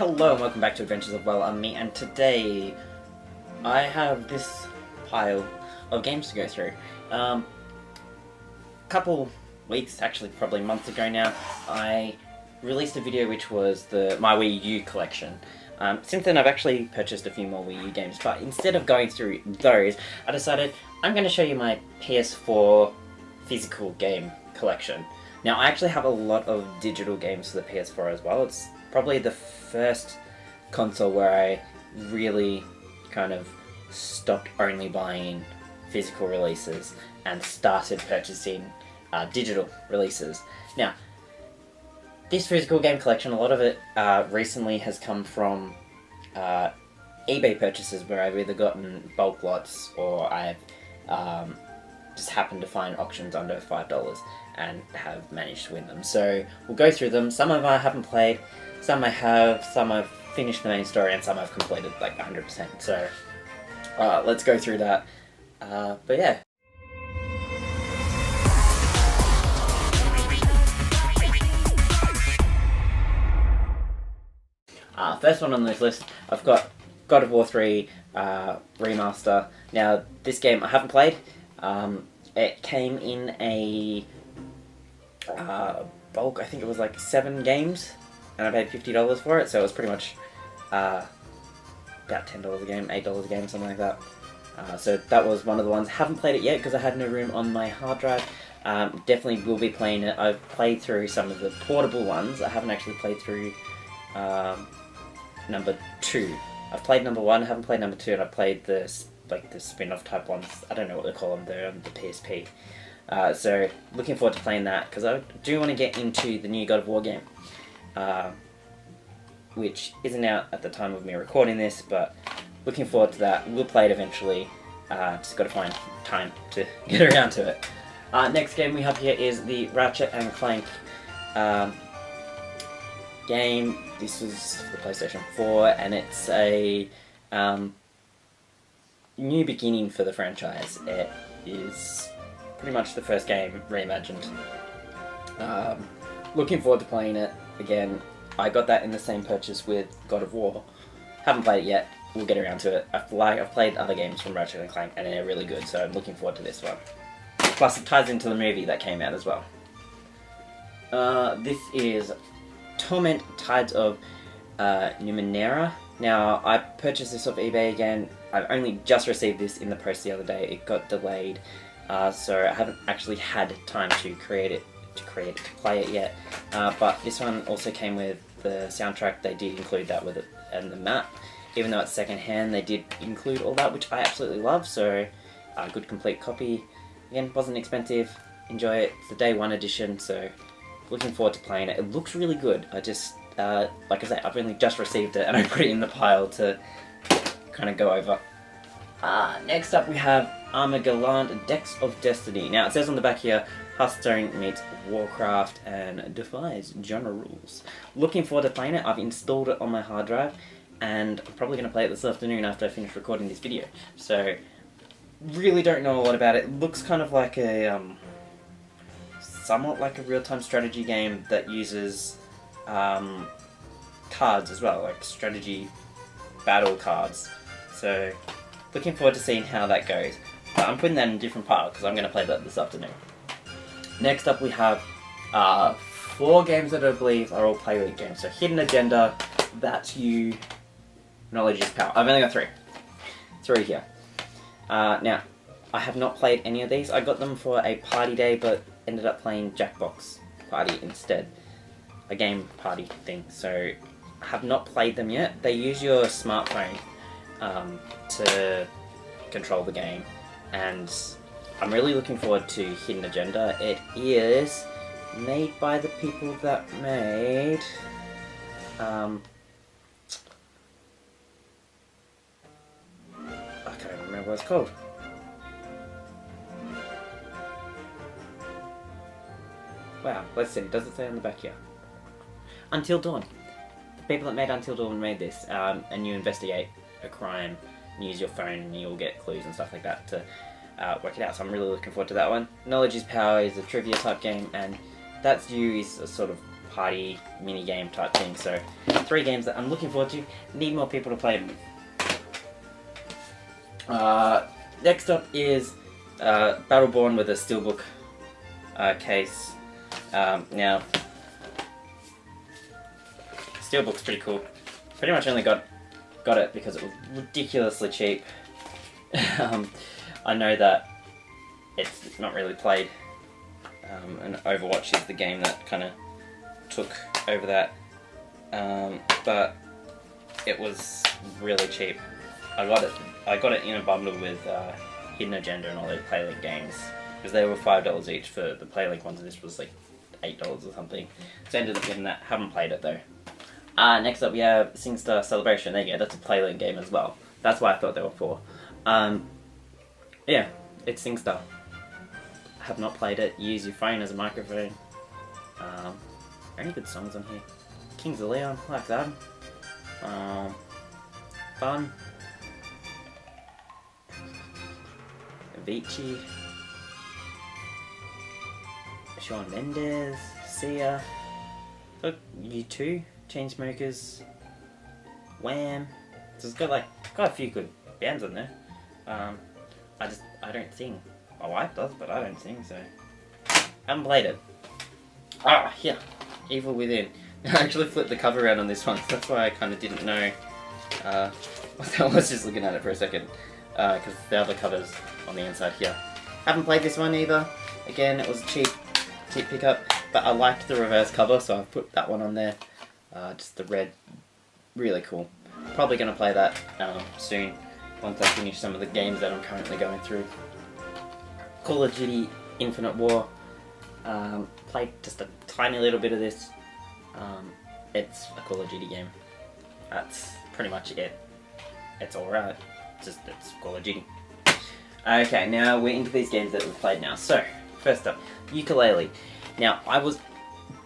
Hello and welcome back to AdventuresOfWellUmMe, and today I have this pile of games to go through. Couple weeks, actually probably months ago now, I released a video which was my Wii U collection. Since then I've actually purchased a few more Wii U games, but instead of going through those, I decided I'm going to show you my PS4 physical game collection. Now I actually have a lot of digital games for the PS4 as well. It's probably the first console where I really kind of stopped only buying physical releases and started purchasing digital releases. Now, this physical game collection, a lot of it recently has come from eBay purchases where I've either gotten bulk lots or I've just happened to find auctions under $5 and have managed to win them. So we'll go through them. Some of them I haven't played, some I have, some I've finished the main story, and some I've completed like 100%. So let's go through that. But yeah. First one on this list, I've got God of War 3 Remaster. Now, this game I haven't played. It came in a bulk, I think it was like 7 games, and I paid $50 for it, so it was pretty much about $10 a game, $8 a game, something like that. So that was one of the ones. Haven't played it yet because I had no room on my hard drive. Definitely will be playing it. I've played through some of the portable ones. I haven't actually played through number 2. I've played number 1, haven't played number 2, and I've played the spin-off type ones. I don't know what they call them. They're on the PSP. So looking forward to playing that because I do want to get into the new God of War game, which isn't out at the time of me recording this, but looking forward to that. We'll play it eventually. Just got to find time to get around to it. Next game we have here is the Ratchet and Clank game. This was for the PlayStation 4, and it's a new beginning for the franchise. It is pretty much the first game reimagined. Looking forward to playing it again. I got that in the same purchase with God of War. Haven't played it yet. We'll get around to it. I've played other games from Ratchet and Clank, and they're really good, so I'm looking forward to this one. Plus, it ties into the movie that came out as well. This is Torment Tides of Numenera. Now, I purchased this off eBay again. I've only just received this in the post the other day. It got delayed, so I haven't actually had time to play it yet. But this one also came with the soundtrack. They did include that with it, and the map. Even though it's second-hand, they did include all that, which I absolutely love. So, good complete copy. Again, wasn't expensive. Enjoy it. It's the day 1 edition, so looking forward to playing it. It looks really good. I just, like I said, I've only just received it, and I put it in the pile to kind of go over. Next up we have Armageddon Decks of Destiny. Now, it says on the back here, Hearthstone meets Warcraft and defies genre rules. Looking forward to playing it. I've installed it on my hard drive, and I'm probably going to play it this afternoon after I finish recording this video. So, really don't know a lot about it. It looks kind of like a, somewhat like a real-time strategy game that uses cards as well, like strategy battle cards. So, looking forward to seeing how that goes. But I'm putting that in a different pile because I'm going to play that this afternoon. Next up we have 4 games that I believe are all play-week games. So Hidden Agenda, That's You, Knowledge is Power. I've only got 3. 3 here. Now, I have not played any of these. I got them for a party day, but ended up playing Jackbox Party instead. A game party thing. So, I have not played them yet. They use your smartphone to control the game, and I'm really looking forward to Hidden Agenda. It is made by the people that made I can't remember what it's called. Wow, let's see, does it say on the back here? Until Dawn. The people that made Until Dawn made this, and you investigate a crime, and use your phone, and you'll get clues and stuff like that to work it out. So I'm really looking forward to that one. Knowledge is Power is a trivia type game, and That's You is a sort of party mini game type thing. So 3 games that I'm looking forward to. Need more people to play them with. Next up is Battleborn with a steelbook case. Now, steelbook's pretty cool. Pretty much only got it because it was ridiculously cheap. I know that it's not really played, and Overwatch is the game that kind of took over that, but it was really cheap. I got it in a bundle with Hidden Agenda and all those Playlink games, because they were $5 each for the Playlink ones, and this was like $8 or something. So I ended up getting that. Haven't played it though. Next up we have SingStar Celebration. There you go, that's a Playlink game as well. That's why I thought there were 4. Yeah, it's SingStar. I have not played it. Use your phone as a microphone. Any good songs on here? Kings of Leon, I like that. Fun. Avicii. Shawn Mendes. Sia. Look, U2. Chainsmokers. Wham. So it's got a few good bands on there. I don't sing. My wife does, but I don't sing, so I haven't played it. Here, Evil Within. I actually flipped the cover around on this one, so that's why I kind of didn't know. I was just looking at it for a second, because the other cover's on the inside here. Haven't played this one either. Again, it was a cheap pickup, but I liked the reverse cover, so I've put that one on there. Just the red, really cool. Probably going to play that soon, once I finish some of the games that I'm currently going through. Call of Duty Infinite War. Played just a tiny little bit of this. It's a Call of Duty game. That's pretty much it. It's alright. It's Call of Duty. Okay, now we're into these games that we've played now. So, first up, Yooka-Laylee. Now, I was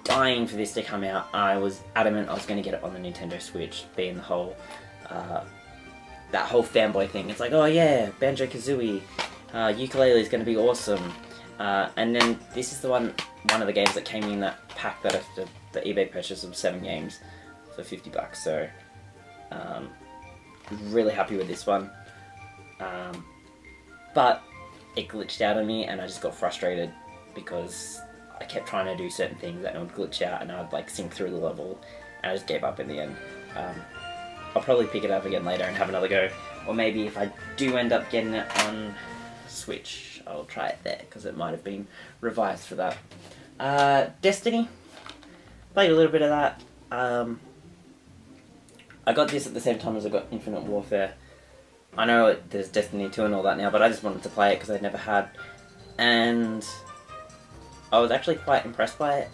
dying for this to come out. I was adamant I was going to get it on the Nintendo Switch, being the whole that whole fanboy thing. It's like, oh yeah, Banjo-Kazooie, Yooka-Laylee is going to be awesome. And then this is one of the games that came in that pack that after the eBay purchase of 7 games for $50. So, really happy with this one. But it glitched out on me, and I just got frustrated because I kept trying to do certain things that would glitch out, and I'd like sink through the level, and I just gave up in the end. I'll probably pick it up again later and have another go, or maybe if I do end up getting it on Switch, I'll try it there, because it might have been revised for that. Destiny, played a little bit of that. I got this at the same time as I got Infinite Warfare. I know there's Destiny 2 and all that now, but I just wanted to play it because I'd never had, and I was actually quite impressed by it.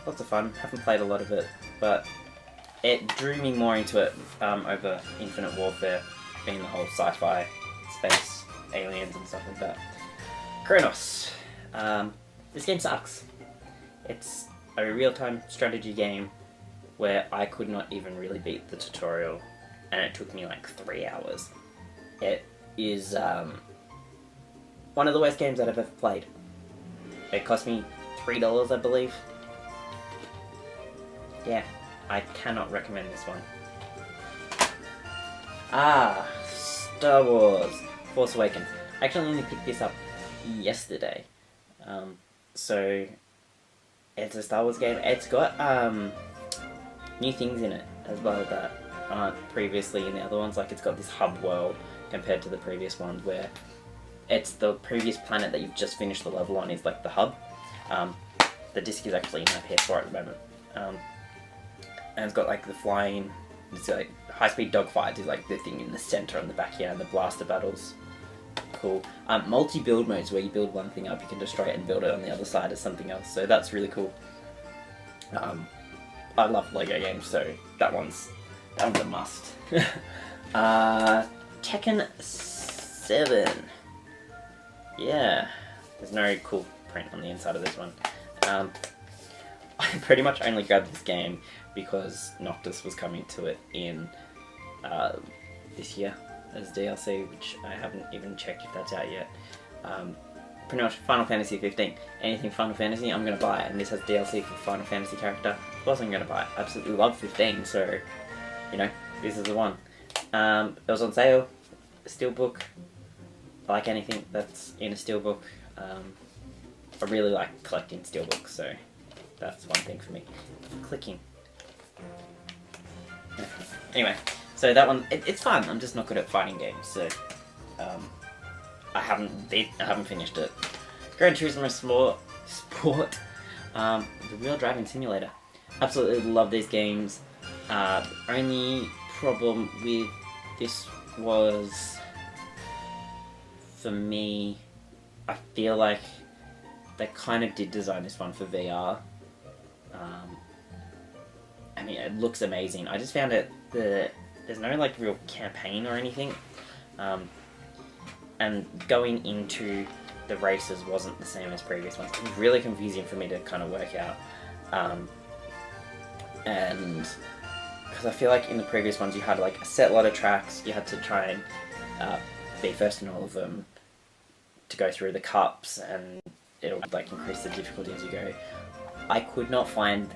Lots of fun. Haven't played a lot of it, but it drew me more into it over Infinite Warfare, being the whole sci-fi, space, aliens and stuff like that. Kronos. This game sucks. It's a real-time strategy game where I could not even really beat the tutorial, and it took me like 3 hours. It is one of the worst games that I've ever played. It cost me $3, I believe. Yeah, I cannot recommend this one. Star Wars Force Awakens. I actually only picked this up yesterday. So it's a Star Wars game. It's got new things in it as well that aren't previously in the other ones. Like, it's got this hub world compared to the previous ones, where it's the previous planet that you've just finished the level on is like the hub. The disc is actually in my PS4 at the moment. And it's got like the flying, it's like high-speed dogfights is like the thing in the center on the back here, and the blaster battles. Cool. Multi-build modes where you build one thing up, you can destroy it and build it on the other side as something else, so that's really cool. I love Lego games, so that one's a must. Tekken 7. Yeah, there's no cool print on the inside of this one. I pretty much only grabbed this game because Noctis was coming to it in this year as DLC, which I haven't even checked if that's out yet. pretty much Final Fantasy 15. Anything Final Fantasy, I'm gonna buy, and this has DLC for Final Fantasy character. Of course, I'm gonna buy it. I absolutely love 15, so you know, this is the one. It was on sale. Steelbook. I like anything that's in a steelbook. I really like collecting steelbooks, so that's one thing for me. Clicking. Anyway, so that one, it's fun. I'm just not good at fighting games, so I haven't finished it. Gran Turismo Sport, the real driving simulator. Absolutely love these games. Only problem with this was, for me, I feel like they kind of did design this one for VR. I mean, it looks amazing. I just found it there's no like real campaign or anything, and going into the races wasn't the same as previous ones. It was really confusing for me to kind of work out, and because I feel like in the previous ones you had like a set lot of tracks, you had to try and be first in all of them to go through the cups, and it'll like increase the difficulty as you go. I could not find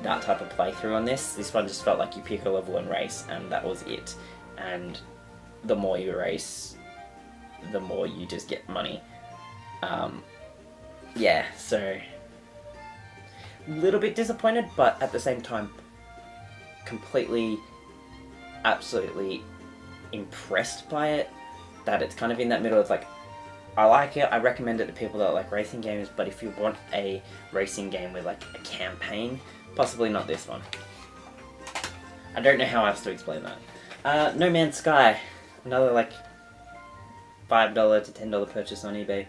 that type of playthrough on this. This one just felt like you pick a level and race, and that was it. And the more you race, the more you just get money. Yeah, so a little bit disappointed, but at the same time completely, absolutely impressed by it. That it's kind of in that middle. It's like, I like it, I recommend it to people that like racing games, but if you want a racing game with like a campaign, possibly not this one. I don't know how else to explain that. No Man's Sky, another like $5 to $10 purchase on eBay.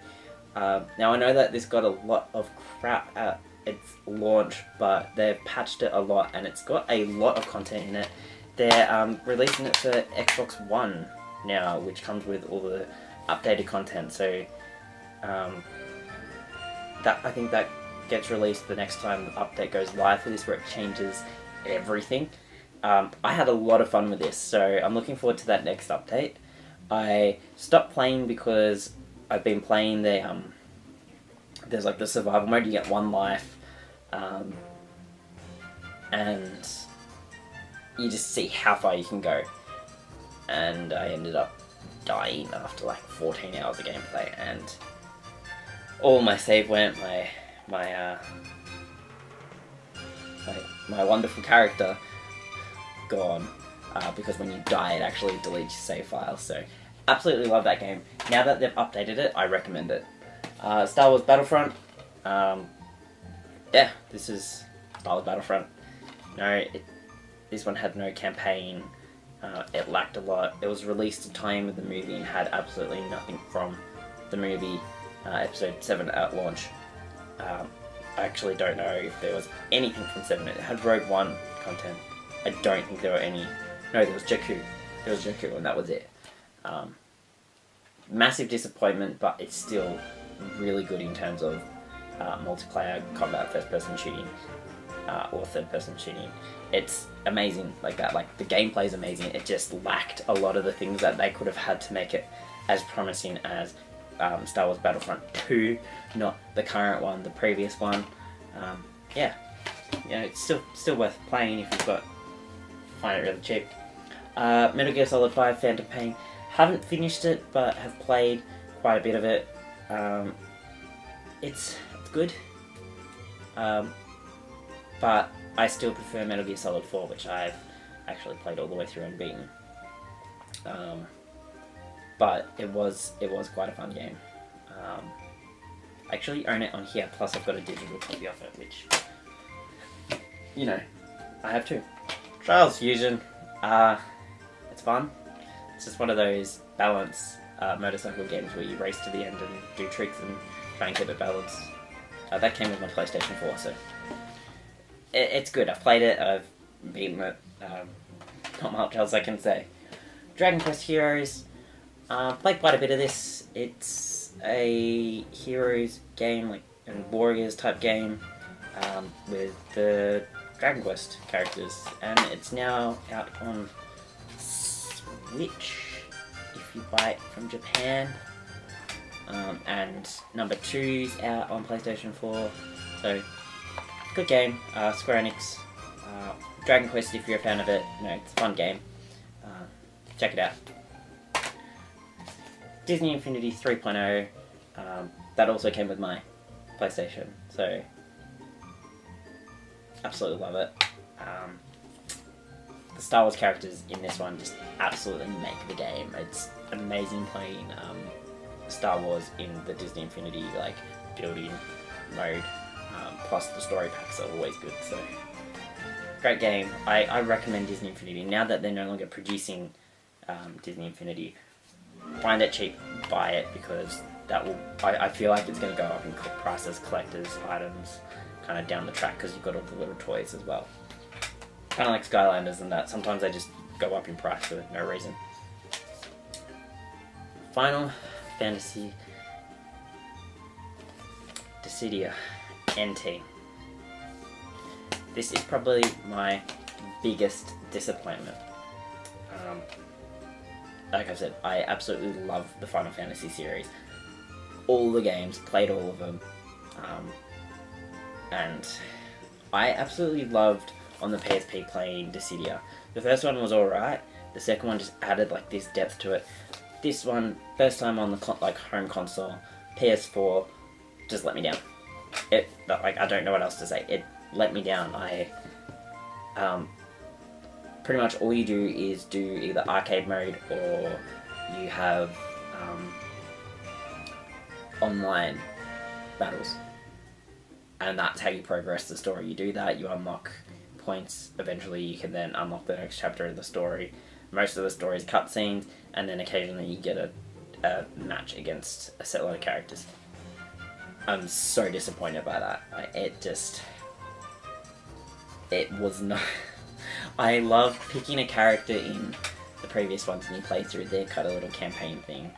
Now I know that this got a lot of crap at its launch, but they've patched it a lot and it's got a lot of content in it. They're releasing it for Xbox One now, which comes with all the updated content, so that I think that gets released the next time the update goes live for this, where it changes everything. I had a lot of fun with this, so I'm looking forward to that next update. I stopped playing because I've been playing the there's like the survival mode. You get one life, and you just see how far you can go, and I ended up dying after like 14 hours of gameplay, and all my save went, my wonderful character gone, because when you die it actually deletes your save file. So absolutely love that game. Now that they've updated it, I recommend it. Star Wars Battlefront, yeah, this is Star Wars Battlefront. No, this one had no campaign. It lacked a lot. It was released to time with the movie and had absolutely nothing from the movie, episode 7 at launch. I actually don't know if there was anything from 7. It had Rogue One content. I don't think there were any. No, there was Jakku. There was Jakku, and that was it. Massive disappointment, but it's still really good in terms of multiplayer combat, first-person shooting, or third-person shooting. It's amazing like that. Like, the gameplay is amazing. It just lacked a lot of the things that they could have had to make it as promising as Star Wars Battlefront 2, not the current one, the previous one. Yeah, you know, it's still worth playing if you've got, find it really cheap. Metal Gear Solid 5 Phantom Pain. Haven't finished it, but have played quite a bit of it. It's good, but I still prefer Metal Gear Solid 4, which I've actually played all the way through and beaten. But it was quite a fun game. I actually own it on here, plus I've got a digital copy of it, which, you know, I have too. Trials Fusion, it's fun. It's just one of those balance motorcycle games where you race to the end and do tricks and try and keep it balanced. That came with my PlayStation 4, so it's good. I've played it, I've beaten it, not much else I can say. Dragon Quest Heroes, played quite a bit of this. It's a Heroes game, like a Warriors type game, with the Dragon Quest characters, and it's now out on Switch if you buy it from Japan. and number 2's out on PlayStation 4. So, good game. Square Enix. Dragon Quest, if you're a fan of it, it's a fun game. Check it out. Disney Infinity 3.0. That also came with my PlayStation, so absolutely love it. The Star Wars characters in this one just absolutely make the game. It's amazing playing Star Wars in the Disney Infinity building mode. Plus the story packs are always good. So great game. I recommend Disney Infinity now that they're no longer producing Disney Infinity. Find it cheap, buy it, because I feel like it's going to go up in price as collector's items kind of down the track, because you've got all the little toys as well. Kind of like Skylanders and that. Sometimes they just go up in price for no reason. Final Fantasy Dissidia NT. This is probably my biggest disappointment. Like I said, I absolutely love the Final Fantasy series. All the games, played all of them. And I absolutely loved on the PSP playing Dissidia. The first one was alright, the second one just added this depth to it. This one, first time on the home console, PS4, just let me down. I don't know what else to say. It let me down. Pretty much all you do is do either arcade mode or you have online battles. And that's how you progress the story. You do that, you unlock points, eventually you can then unlock the next chapter of the story. Most of the story is cutscenes, and then occasionally you get a match against a set lot of characters. I'm so disappointed by that. It was not... I love picking a character in the previous ones and you play through their kind of little campaign thing.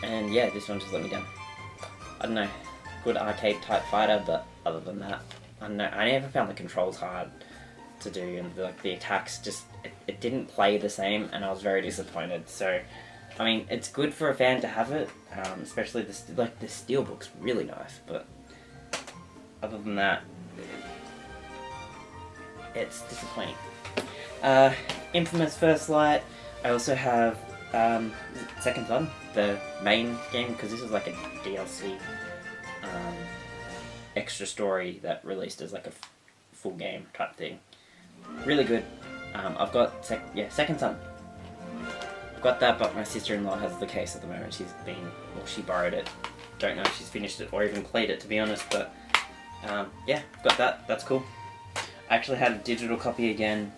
And yeah, this one just let me down. I don't know, good arcade type fighter, but other than that, I don't know. I never found the controls hard to do, and the attacks just it didn't play the same, and I was very disappointed. So, I mean, it's good for a fan to have it, especially the steelbook's really nice, but other than that, it's disappointing. Infamous First Light. I also have Second Son, the main game, because this is like a DLC extra story that released as a full game type thing. Really good. I've got Second Son. I've got that, but my sister-in-law has the case at the moment. She borrowed it. Don't know if she's finished it or even played it, to be honest, but yeah, got that. That's cool. I actually had a digital copy again.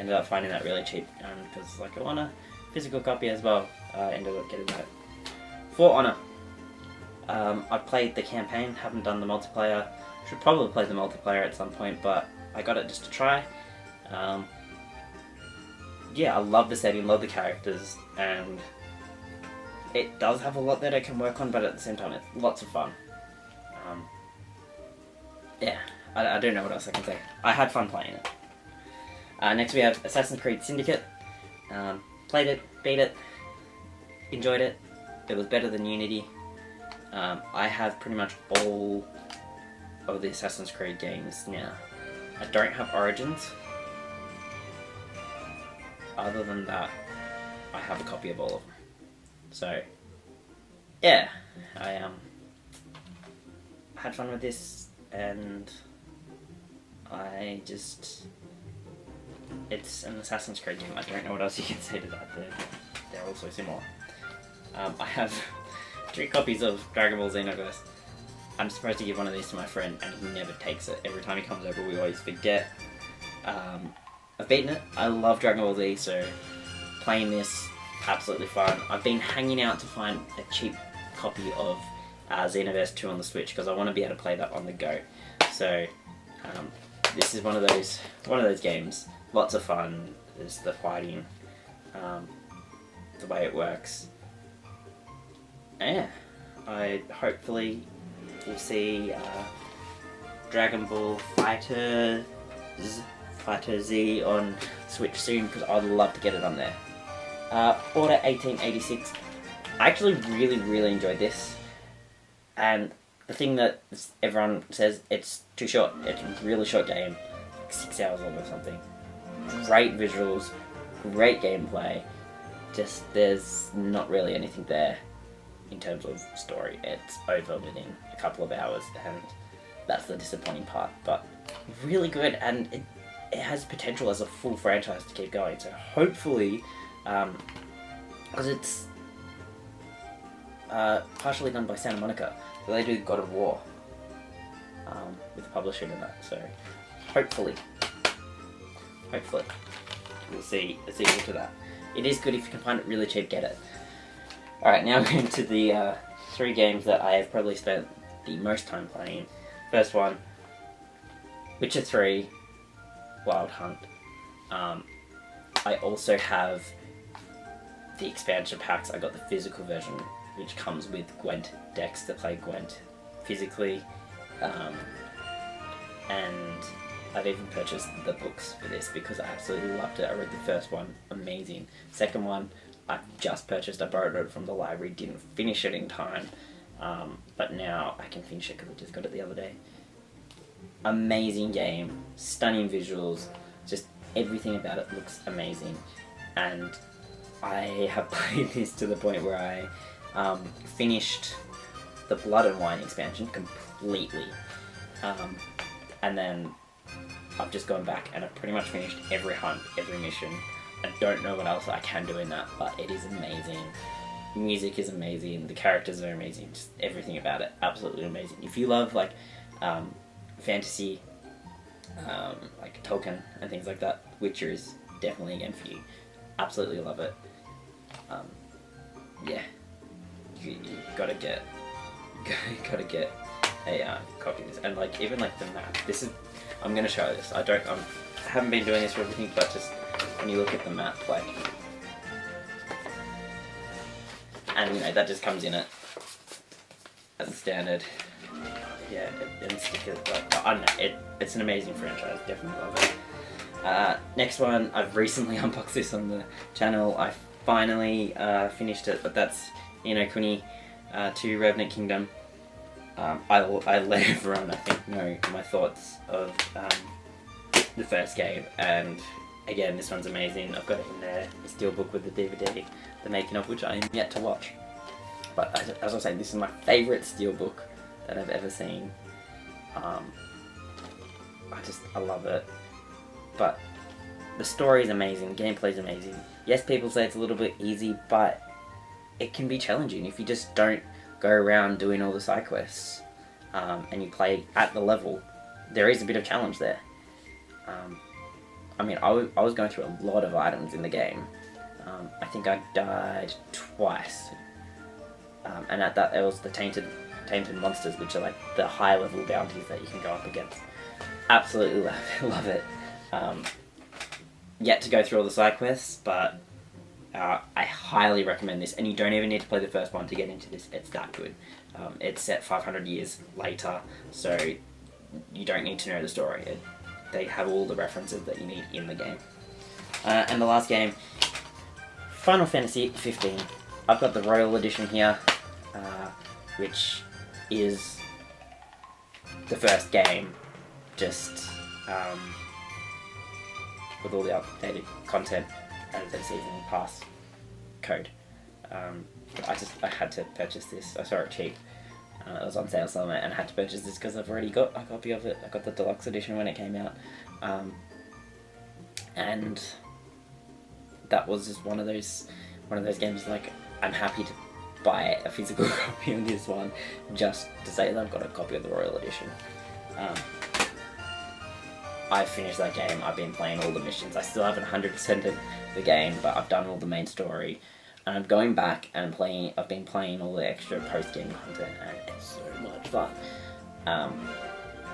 Ended up finding that really cheap because I want a physical copy as well. Ended up getting that. For Honor. I've played the campaign, haven't done the multiplayer. Should probably play the multiplayer at some point, but I got it just to try. Yeah, I love the setting, love the characters, and it does have a lot that I can work on, but at the same time, it's lots of fun. Yeah, I don't know what else I can say. I had fun playing it. Next we have Assassin's Creed Syndicate. Played it, beat it, enjoyed it. It was better than Unity. I have pretty much all of the Assassin's Creed games now. I don't have Origins. Other than that, I have a copy of all of them. So, yeah, I had fun with this, and it's an Assassin's Creed game. I don't know what else you can say to that. They're all so similar. I have 3 copies of Dragon Ball Xenoverse. I'm supposed to give one of these to my friend, and he never takes it. Every time he comes over, we always forget. I've beaten it. I love Dragon Ball Z, so playing this, absolutely fun. I've been hanging out to find a cheap copy of Xenoverse 2 on the Switch, because I want to be able to play that on the go. So, this is one of those games. Lots of fun. There's the fighting, the way it works. Yeah, I hopefully will see Dragon Ball Fighter Z on Switch soon, because I'd love to get it on there. Order 1886. I actually really enjoyed this, and the thing that everyone says, it's too short. It's a really short game, like 6 hours long or something. Great visuals, great gameplay. Just there's not really anything there in terms of story. It's over within a couple of hours, and that's the disappointing part. But really good, and it has potential as a full franchise to keep going. So hopefully, because it's partially done by Santa Monica, so they do God of War with the publisher in that. So hopefully we'll see a sequel to that. It is good. If you can find it really cheap, get it. Alright, now going to the 3 games that I have probably spent the most time playing. First one, Witcher 3, Wild Hunt. I also have the expansion packs. I got the physical version, which comes with Gwent decks to play Gwent physically. And I've even purchased the books for this because I absolutely loved it. I read the first one, amazing. Second one, I just purchased. I borrowed it from the library, didn't finish it in time, but now I can finish it because I just got it the other day. Amazing game, stunning visuals, just everything about it looks amazing, and I have played this to the point where I finished the Blood and Wine expansion completely, and then I've just gone back and I've pretty much finished every hunt, every mission. I don't know what else I can do in that, but it is amazing. Music is amazing, the characters are amazing, just everything about it, absolutely amazing. If you love like fantasy, like Tolkien and things like that, Witcher is definitely a game for you. Absolutely love it. Yeah, you gotta get a copy of this, and like even like the map. This is, I'm gonna show this. I haven't been doing this for everything, but just when you look at the map, like, and you know that just comes in it as a standard. Yeah, and stickers. Like, I don't know, it's an amazing franchise. Definitely love it. Next one, I've recently unboxed this on the channel. I finally finished it, but that's Ni no Kuni 2 Revenant Kingdom. I let everyone, I think, know my thoughts of the first game, and again, this one's amazing. I've got it in there, the steelbook with the DVD, the making of which I am yet to watch. But as I was saying, this is my favourite steelbook that I've ever seen. I love it. But the story is amazing, the gameplay is amazing. Yes, people say it's a little bit easy, but it can be challenging if you just don't go around doing all the side quests, and you play at the level. There is a bit of challenge there. I mean, I was going through a lot of items in the game. I think I died twice, and at that there was the tainted monsters, which are like the high level bounties that you can go up against. Absolutely love it. Yet to go through all the side quests, but I highly recommend this, and you don't even need to play the first one to get into this. It's that good. It's set 500 years later, so you don't need to know the story. They have all the references that you need in the game. And the last game, Final Fantasy 15. I've got the Royal Edition here, which is the first game, just with all the updated content and the season pass code. I had to purchase this. I saw it cheap. It was on sale somewhere, and I had to purchase this because I've already got a copy of it. I got the deluxe edition when it came out, and that was just one of those games. Like, I'm happy to buy a physical copy of this one just to say that I've got a copy of the Royal Edition. I finished that game. I've been playing all the missions. I still haven't 100%ed the game, but I've done all the main story. And I'm going back and playing. I've been playing all the extra post-game content, and it's so much fun.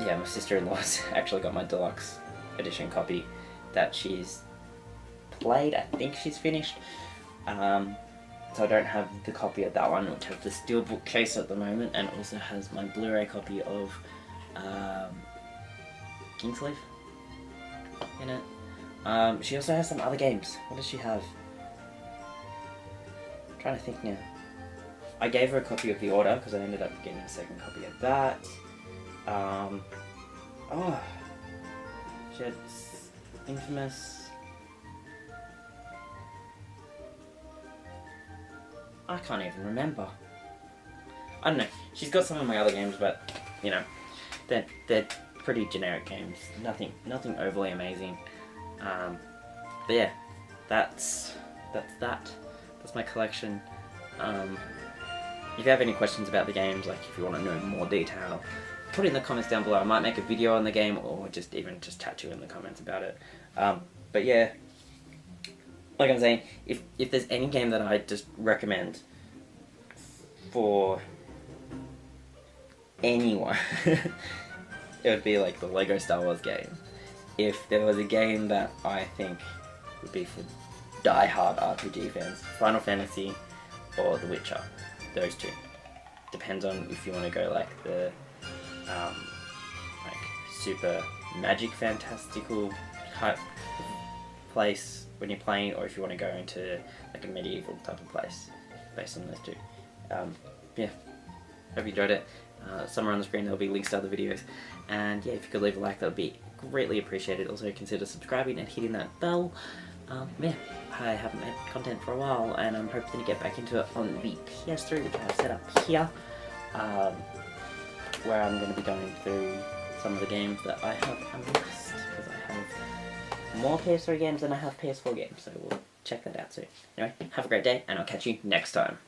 Yeah, my sister-in-law's actually got my deluxe edition copy that she's played. I think she's finished. So I don't have the copy of that one, which has the steelbook case at the moment, and also has my Blu-ray copy of Kingsleaf in it. She also has some other games. What does she have? trying to think now. I gave her a copy of The Order because I ended up getting a second copy of that. Oh, she had Infamous. I can't even remember. I don't know. She's got some of my other games, but you know, they're pretty generic games. Nothing overly amazing. But yeah, that's that. That's my collection. If you have any questions about the games, like if you want to know more detail, put it in the comments down below. I might make a video on the game, or just chat to you in the comments about it. But yeah, like I'm saying, if there's any game that I just recommend for anyone, it would be like the Lego Star Wars game. If there was a game that I think would be for die-hard RPG fans, Final Fantasy or The Witcher. Those two. Depends on if you want to go like the like super magic fantastical type place when you're playing, or if you want to go into like a medieval type of place based on those two. Yeah, hope you enjoyed it. Somewhere on the screen there'll be links to other videos, and yeah, if you could leave a like, that would be greatly appreciated. Also consider subscribing and hitting that bell. Yeah, I haven't made content for a while, and I'm hoping to get back into it on the PS3, which I have set up here, where I'm going to be going through some of the games that I have amassed, because I have more PS3 games than I have PS4 games, so we'll check that out soon. Anyway, have a great day, and I'll catch you next time.